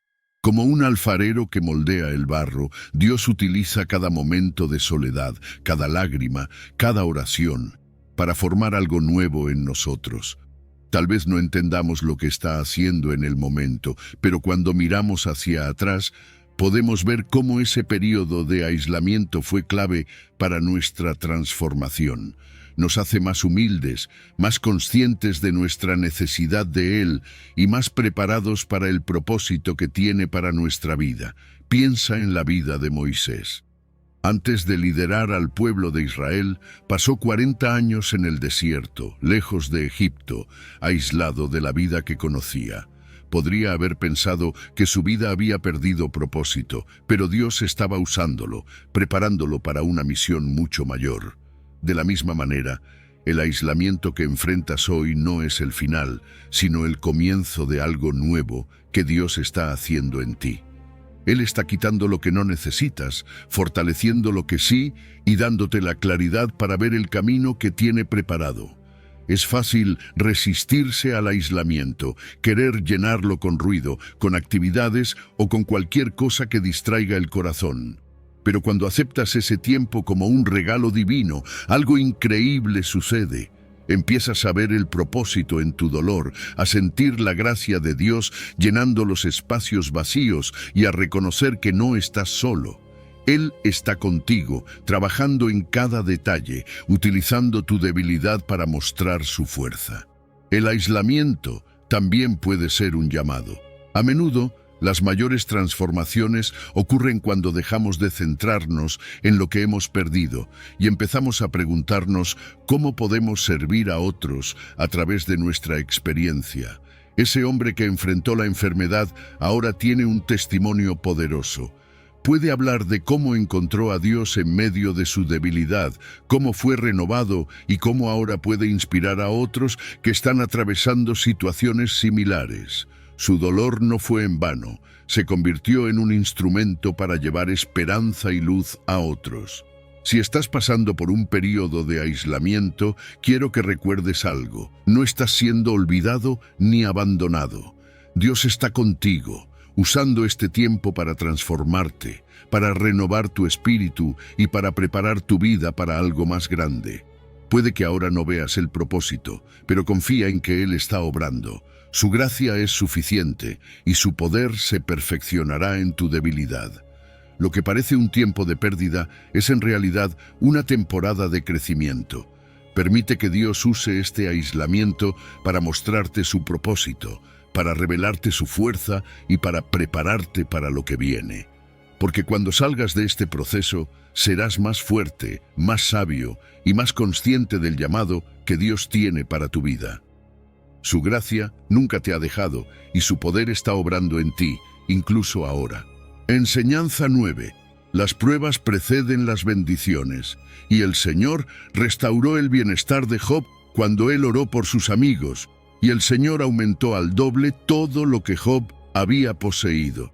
Como un alfarero que moldea el barro, Dios utiliza cada momento de soledad, cada lágrima, cada oración, para formar algo nuevo en nosotros. Tal vez no entendamos lo que está haciendo en el momento, pero cuando miramos hacia atrás, podemos ver cómo ese período de aislamiento fue clave para nuestra transformación. Nos hace más humildes, más conscientes de nuestra necesidad de Él y más preparados para el propósito que tiene para nuestra vida. Piensa en la vida de Moisés. Antes de liderar al pueblo de Israel, pasó 40 años en el desierto, lejos de Egipto, aislado de la vida que conocía. Podría haber pensado que su vida había perdido propósito, pero Dios estaba usándolo, preparándolo para una misión mucho mayor. De la misma manera, el aislamiento que enfrentas hoy no es el final, sino el comienzo de algo nuevo que Dios está haciendo en ti. Él está quitando lo que no necesitas, fortaleciendo lo que sí y dándote la claridad para ver el camino que tiene preparado. Es fácil resistirse al aislamiento, querer llenarlo con ruido, con actividades o con cualquier cosa que distraiga el corazón. Pero cuando aceptas ese tiempo como un regalo divino, algo increíble sucede. Empiezas a ver el propósito en tu dolor, a sentir la gracia de Dios llenando los espacios vacíos y a reconocer que no estás solo. Él está contigo, trabajando en cada detalle, utilizando tu debilidad para mostrar su fuerza. El aislamiento también puede ser un llamado. A menudo, las mayores transformaciones ocurren cuando dejamos de centrarnos en lo que hemos perdido y empezamos a preguntarnos cómo podemos servir a otros a través de nuestra experiencia. Ese hombre que enfrentó la enfermedad ahora tiene un testimonio poderoso. Puede hablar de cómo encontró a Dios en medio de su debilidad, cómo fue renovado y cómo ahora puede inspirar a otros que están atravesando situaciones similares. Su dolor no fue en vano, se convirtió en un instrumento para llevar esperanza y luz a otros. Si estás pasando por un periodo de aislamiento, quiero que recuerdes algo. No estás siendo olvidado ni abandonado. Dios está contigo, usando este tiempo para transformarte, para renovar tu espíritu y para preparar tu vida para algo más grande. Puede que ahora no veas el propósito, pero confía en que Él está obrando. Su gracia es suficiente y su poder se perfeccionará en tu debilidad. Lo que parece un tiempo de pérdida es en realidad una temporada de crecimiento. Permite que Dios use este aislamiento para mostrarte su propósito, para revelarte su fuerza y para prepararte para lo que viene. Porque cuando salgas de este proceso, serás más fuerte, más sabio y más consciente del llamado que Dios tiene para tu vida. Su gracia nunca te ha dejado y su poder está obrando en ti, incluso ahora. Enseñanza 9. Las pruebas preceden las bendiciones, y el Señor restauró el bienestar de Job cuando él oró por sus amigos, y el Señor aumentó al doble todo lo que Job había poseído.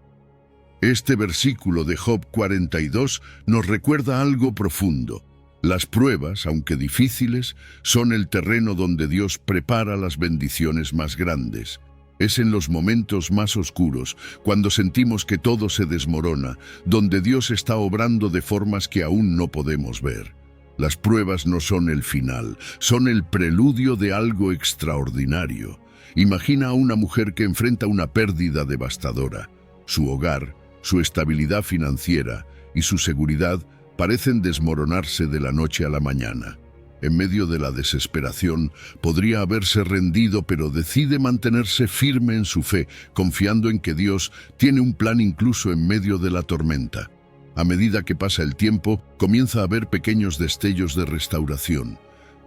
Este versículo de Job 42 nos recuerda algo profundo. Las pruebas, aunque difíciles, son el terreno donde Dios prepara las bendiciones más grandes. Es en los momentos más oscuros, cuando sentimos que todo se desmorona, donde Dios está obrando de formas que aún no podemos ver. Las pruebas no son el final, son el preludio de algo extraordinario. Imagina a una mujer que enfrenta una pérdida devastadora. Su hogar, su estabilidad financiera y su seguridad parecen desmoronarse de la noche a la mañana. En medio de la desesperación, podría haberse rendido, pero decide mantenerse firme en su fe, confiando en que Dios tiene un plan incluso en medio de la tormenta. A medida que pasa el tiempo, comienza a haber pequeños destellos de restauración.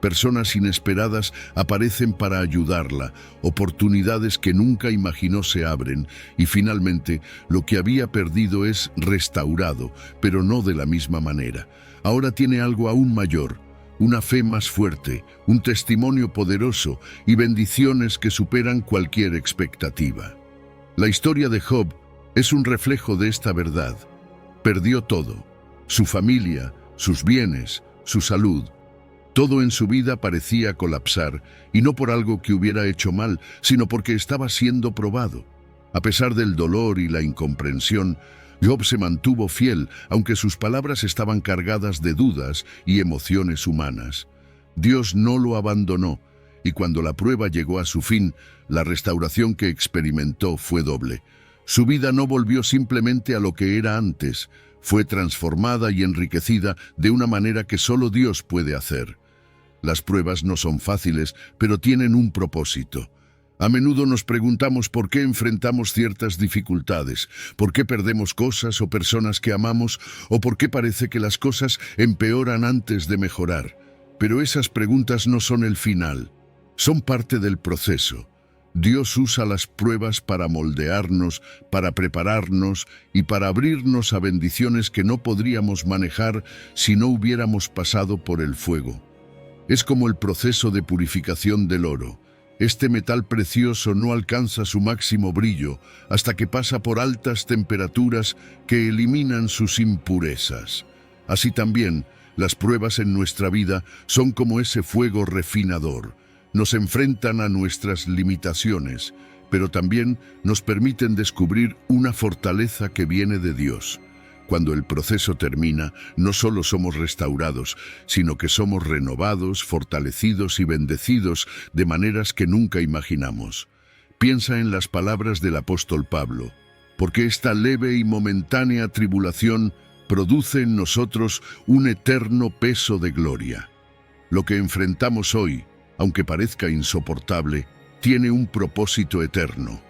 Personas inesperadas aparecen para ayudarla, oportunidades que nunca imaginó se abren, y finalmente lo que había perdido es restaurado, pero no de la misma manera. Ahora tiene algo aún mayor, una fe más fuerte, un testimonio poderoso y bendiciones que superan cualquier expectativa. La historia de Job es un reflejo de esta verdad. Perdió todo: su familia, sus bienes, su salud. Todo en su vida parecía colapsar, y no por algo que hubiera hecho mal, sino porque estaba siendo probado. A pesar del dolor y la incomprensión, Job se mantuvo fiel, aunque sus palabras estaban cargadas de dudas y emociones humanas. Dios no lo abandonó, y cuando la prueba llegó a su fin, la restauración que experimentó fue doble. Su vida no volvió simplemente a lo que era antes, fue transformada y enriquecida de una manera que solo Dios puede hacer. Las pruebas no son fáciles, pero tienen un propósito. A menudo nos preguntamos por qué enfrentamos ciertas dificultades, por qué perdemos cosas o personas que amamos, o por qué parece que las cosas empeoran antes de mejorar. Pero esas preguntas no son el final, son parte del proceso. Dios usa las pruebas para moldearnos, para prepararnos y para abrirnos a bendiciones que no podríamos manejar si no hubiéramos pasado por el fuego. Es como el proceso de purificación del oro. Este metal precioso no alcanza su máximo brillo hasta que pasa por altas temperaturas que eliminan sus impurezas. Así también, las pruebas en nuestra vida son como ese fuego refinador. Nos enfrentan a nuestras limitaciones, pero también nos permiten descubrir una fortaleza que viene de Dios. Cuando el proceso termina, no solo somos restaurados, sino que somos renovados, fortalecidos y bendecidos de maneras que nunca imaginamos. Piensa en las palabras del apóstol Pablo: porque esta leve y momentánea tribulación produce en nosotros un eterno peso de gloria. Lo que enfrentamos hoy, aunque parezca insoportable, tiene un propósito eterno.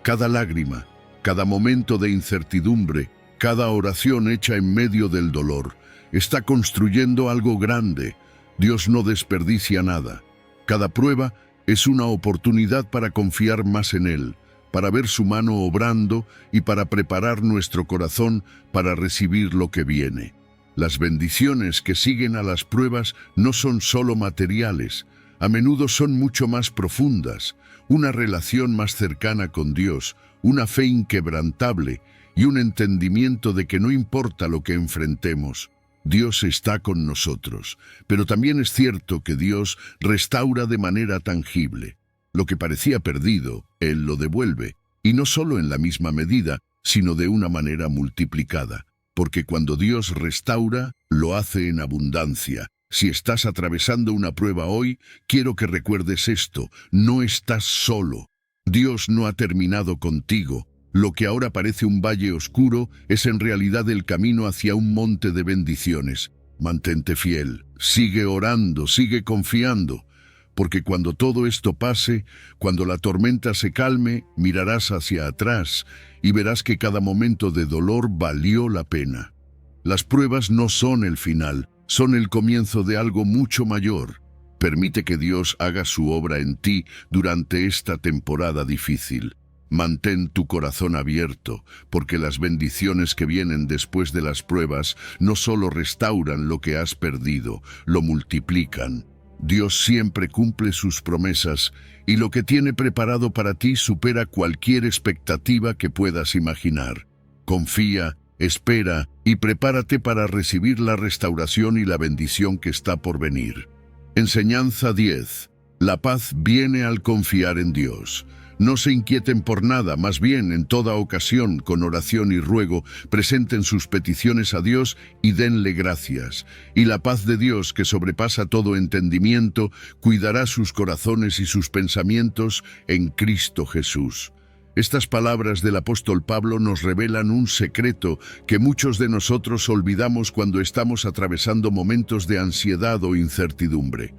Cada lágrima, cada momento de incertidumbre, cada oración hecha en medio del dolor, está construyendo algo grande. Dios no desperdicia nada. Cada prueba es una oportunidad para confiar más en Él, para ver su mano obrando y para preparar nuestro corazón para recibir lo que viene. Las bendiciones que siguen a las pruebas no son solo materiales, a menudo son mucho más profundas: una relación más cercana con Dios, una fe inquebrantable y un entendimiento de que no importa lo que enfrentemos, Dios está con nosotros. Pero también es cierto que Dios restaura de manera tangible. Lo que parecía perdido, Él lo devuelve, y no solo en la misma medida, sino de una manera multiplicada. Porque cuando Dios restaura, lo hace en abundancia. Si estás atravesando una prueba hoy, quiero que recuerdes esto: no estás solo. Dios no ha terminado contigo. Lo que ahora parece un valle oscuro es en realidad el camino hacia un monte de bendiciones. Mantente fiel, sigue orando, sigue confiando, porque cuando todo esto pase, cuando la tormenta se calme, mirarás hacia atrás y verás que cada momento de dolor valió la pena. Las pruebas no son el final, son el comienzo de algo mucho mayor. Permite que Dios haga su obra en ti durante esta temporada difícil. Mantén tu corazón abierto, porque las bendiciones que vienen después de las pruebas no solo restauran lo que has perdido, lo multiplican. Dios siempre cumple sus promesas, y lo que tiene preparado para ti supera cualquier expectativa que puedas imaginar. Confía, espera y prepárate para recibir la restauración y la bendición que está por venir. Enseñanza 10. La paz viene al confiar en Dios. No se inquieten por nada, más bien en toda ocasión, con oración y ruego, presenten sus peticiones a Dios y denle gracias. Y la paz de Dios, que sobrepasa todo entendimiento, cuidará sus corazones y sus pensamientos en Cristo Jesús. Estas palabras del apóstol Pablo nos revelan un secreto que muchos de nosotros olvidamos cuando estamos atravesando momentos de ansiedad o incertidumbre.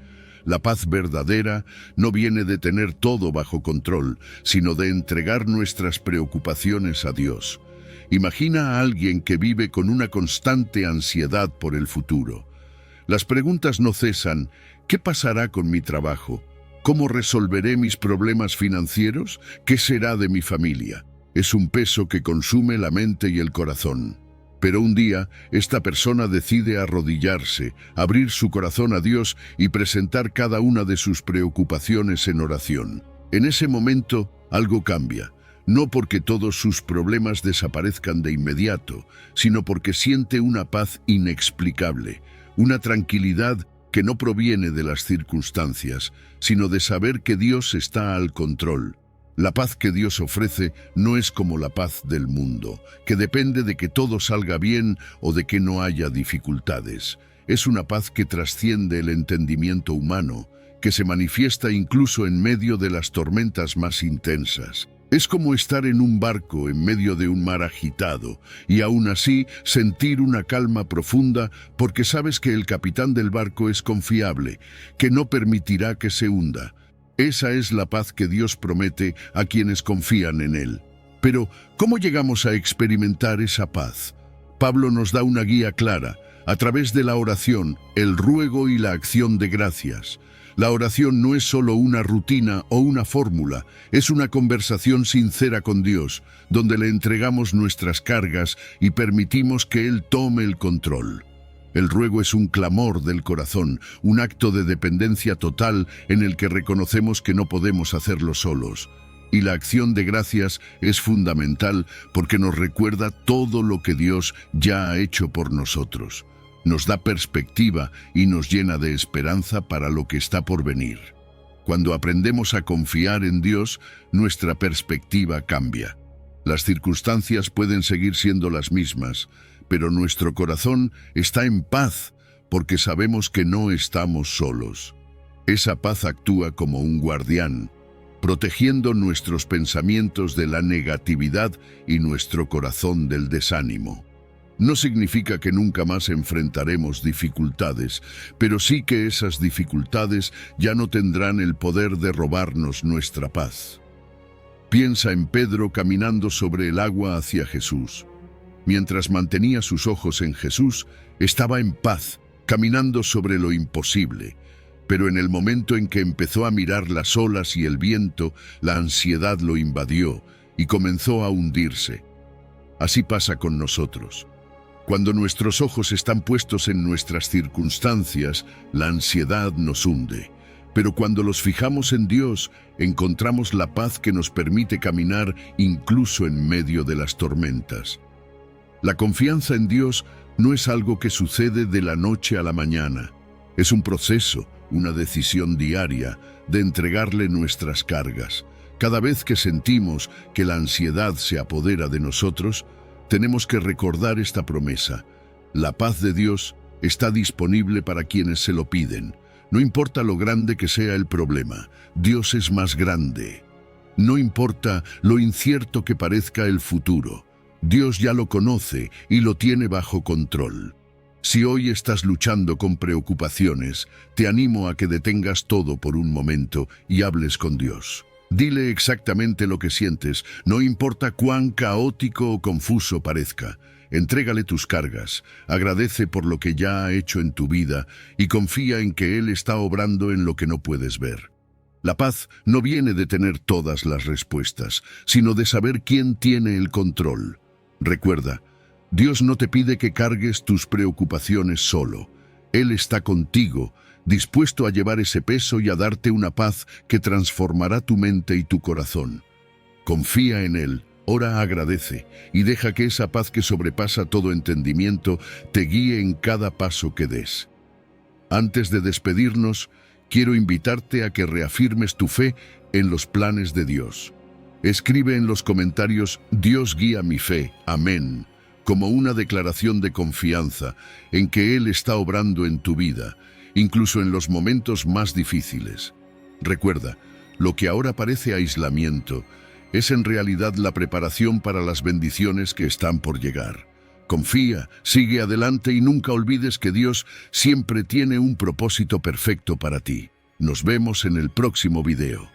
La paz verdadera no viene de tener todo bajo control, sino de entregar nuestras preocupaciones a Dios. Imagina a alguien que vive con una constante ansiedad por el futuro. Las preguntas no cesan: ¿qué pasará con mi trabajo? ¿Cómo resolveré mis problemas financieros? ¿Qué será de mi familia? Es un peso que consume la mente y el corazón. Pero un día, esta persona decide arrodillarse, abrir su corazón a Dios y presentar cada una de sus preocupaciones en oración. En ese momento, algo cambia. no porque todos sus problemas desaparezcan de inmediato, sino porque siente una paz inexplicable, una tranquilidad que no proviene de las circunstancias, sino de saber que Dios está al control. La paz que Dios ofrece no es como la paz del mundo, que depende de que todo salga bien o de que no haya dificultades. Es una paz que trasciende el entendimiento humano, que se manifiesta incluso en medio de las tormentas más intensas. Es como estar en un barco en medio de un mar agitado y aún así sentir una calma profunda porque sabes que el capitán del barco es confiable, que no permitirá que se hunda. Esa es la paz que Dios promete a quienes confían en Él. Pero, ¿cómo llegamos a experimentar esa paz? Pablo nos da una guía clara, a través de la oración, el ruego y la acción de gracias. La oración no es solo una rutina o una fórmula, es una conversación sincera con Dios, donde le entregamos nuestras cargas y permitimos que Él tome el control. El ruego es un clamor del corazón, un acto de dependencia total en el que reconocemos que no podemos hacerlo solos. Y la acción de gracias es fundamental porque nos recuerda todo lo que Dios ya ha hecho por nosotros. Nos da perspectiva y nos llena de esperanza para lo que está por venir. Cuando aprendemos a confiar en Dios, nuestra perspectiva cambia. Las circunstancias pueden seguir siendo las mismas, pero nuestro corazón está en paz porque sabemos que no estamos solos. Esa paz actúa como un guardián, protegiendo nuestros pensamientos de la negatividad y nuestro corazón del desánimo. No significa que nunca más enfrentaremos dificultades, pero sí que esas dificultades ya no tendrán el poder de robarnos nuestra paz. Piensa en Pedro caminando sobre el agua hacia Jesús. Mientras mantenía sus ojos en Jesús, estaba en paz, caminando sobre lo imposible. Pero en el momento en que empezó a mirar las olas y el viento, la ansiedad lo invadió y comenzó a hundirse. Así pasa con nosotros. Cuando nuestros ojos están puestos en nuestras circunstancias, la ansiedad nos hunde. Pero cuando los fijamos en Dios, encontramos la paz que nos permite caminar incluso en medio de las tormentas. La confianza en Dios no es algo que sucede de la noche a la mañana. Es un proceso, una decisión diaria de entregarle nuestras cargas. Cada vez que sentimos que la ansiedad se apodera de nosotros, tenemos que recordar esta promesa. La paz de Dios está disponible para quienes se lo piden. No importa lo grande que sea el problema, Dios es más grande. No importa lo incierto que parezca el futuro, Dios ya lo conoce y lo tiene bajo control. Si hoy estás luchando con preocupaciones, te animo a que detengas todo por un momento y hables con Dios. Dile exactamente lo que sientes, no importa cuán caótico o confuso parezca. Entrégale tus cargas, agradece por lo que ya ha hecho en tu vida y confía en que Él está obrando en lo que no puedes ver. La paz no viene de tener todas las respuestas, sino de saber quién tiene el control. Recuerda, Dios no te pide que cargues tus preocupaciones solo. Él está contigo, dispuesto a llevar ese peso y a darte una paz que transformará tu mente y tu corazón. Confía en Él, ora, agradece y deja que esa paz que sobrepasa todo entendimiento te guíe en cada paso que des. Antes de despedirnos, quiero invitarte a que reafirmes tu fe en los planes de Dios. Escribe en los comentarios «Dios guía mi fe, amén», como una declaración de confianza en que Él está obrando en tu vida, incluso en los momentos más difíciles. Recuerda, lo que ahora parece aislamiento es en realidad la preparación para las bendiciones que están por llegar. Confía, sigue adelante y nunca olvides que Dios siempre tiene un propósito perfecto para ti. Nos vemos en el próximo video.